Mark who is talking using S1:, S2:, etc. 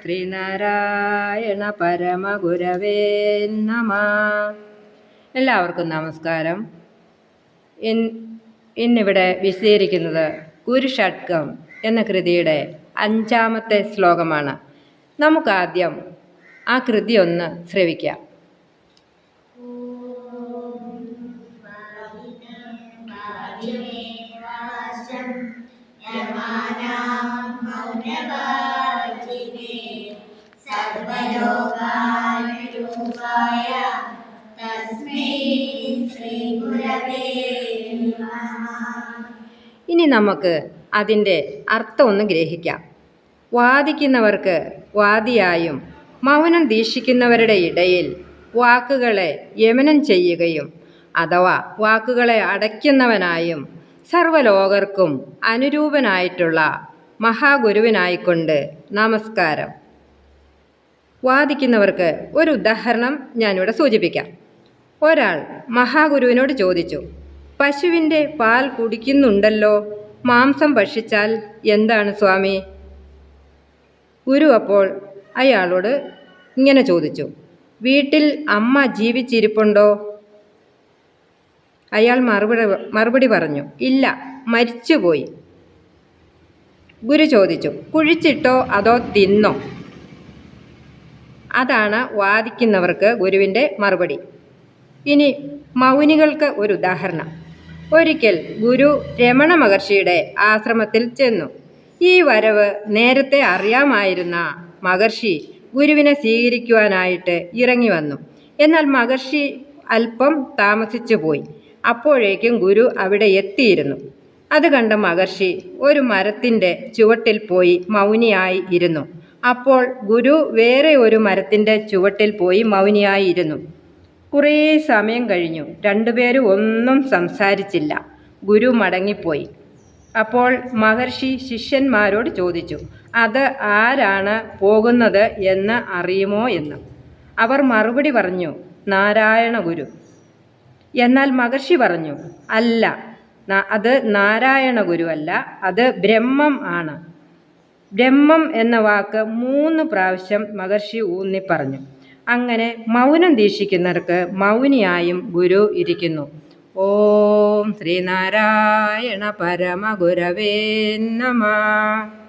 S1: ശ്രീനാരായണ പരമഗുരവേ നമഃ. എല്ലാവർക്കും നമസ്കാരം. ഇന്നിവിടെ വിശദീകരിക്കുന്നത് ഗുരുഷഡ്കം എന്ന കൃതിയുടെ 5-ാമത്തെ ശ്ലോകമാണ്. നമുക്കാദ്യം ആ കൃതി ഒന്ന് ശ്രവിക്കാം. ഇനി നമുക്ക് അതിൻ്റെ അർത്ഥം ഒന്ന് ഗ്രഹിക്കാം. വാദിക്കുന്നവർക്ക് വാദിയായും മൗനം ദീക്ഷിക്കുന്നവരുടെ ഇടയിൽ വാക്കുകളെ യമനം ചെയ്യുകയും അഥവാ വാക്കുകളെ അടയ്ക്കുന്നവനായും സർവ്വലോകർക്കും അനുരൂപനായിട്ടുള്ള മഹാഗുരുവിനായിക്കൊണ്ട് നമസ്കാരം. വാദിക്കുന്നവർക്ക് ഒരു ഉദാഹരണം ഞാനിവിടെ സൂചിപ്പിക്കാം. ഒരാൾ മഹാഗുരുവിനോട് ചോദിച്ചു, പശുവിൻ്റെ പാൽ കുടിക്കുന്നുണ്ടല്ലോ, മാംസം ഭക്ഷിച്ചാൽ എന്താണ് സ്വാമി? ഗുരു അപ്പോൾ അയാളോട് ഇങ്ങനെ ചോദിച്ചു, വീട്ടിൽ അമ്മ ജീവിച്ചിരിപ്പുണ്ടോ? അയാൾ മറുപടി പറഞ്ഞു, ഇല്ല, മരിച്ചുപോയി. ഗുരു ചോദിച്ചു, കുഴിച്ചിട്ടോ അതോ തിന്നോ? അതാണ് വാദിക്കുന്നവർക്ക് ഗുരുവിൻ്റെ മറുപടി. ഇനി മൗനികൾക്ക് ഒരു ഉദാഹരണം. ഒരിക്കൽ ഗുരു രമണ മഹർഷിയുടെ ആശ്രമത്തിൽ ചെന്നു. ഈ വരവ് നേരത്തെ അറിയാമായിരുന്ന മഹർഷി ഗുരുവിനെ സ്വീകരിക്കുവാനായിട്ട് ഇറങ്ങി വന്നു. എന്നാൽ മഹർഷി അല്പം താമസിച്ചു പോയി. അപ്പോഴേക്കും ഗുരു അവിടെ എത്തിയിരുന്നു. അത് കണ്ട മഹർഷി ഒരു മരത്തിൻ്റെ ചുവട്ടിൽ പോയി മൗനിയായി ഇരുന്നു. അപ്പോൾ ഗുരു വേറെ ഒരു മരത്തിൻ്റെ ചുവട്ടിൽ പോയി മൗനിയായി ഇരുന്നു. കുറേ സമയം കഴിഞ്ഞു. രണ്ടുപേരും ഒന്നും സംസാരിച്ചില്ല. ഗുരു മടങ്ങിപ്പോയി. അപ്പോൾ മഹർഷി ശിഷ്യന്മാരോട് ചോദിച്ചു, അത് ആരാണ് പോകുന്നത് എന്ന് അറിയുമോ എന്ന്. അവർ മറുപടി പറഞ്ഞു, നാരായണ ഗുരു. എന്നാൽ മഹർഷി പറഞ്ഞു, അല്ല, അത് നാരായണ ഗുരു അല്ല, അത് ബ്രഹ്മം ആണ്. ബ്രഹ്മം എന്ന വാക്ക് 3 പ്രാവശ്യം മഹർഷി ഊന്നി പറഞ്ഞു. അങ്ങനെ മൗനം ദീക്ഷിക്കുന്നവർക്ക് മൗനിയായും ഗുരു ഇരിക്കുന്നു. ഓം ശ്രീനാരായണ പരമഗുരവേ നമഃ.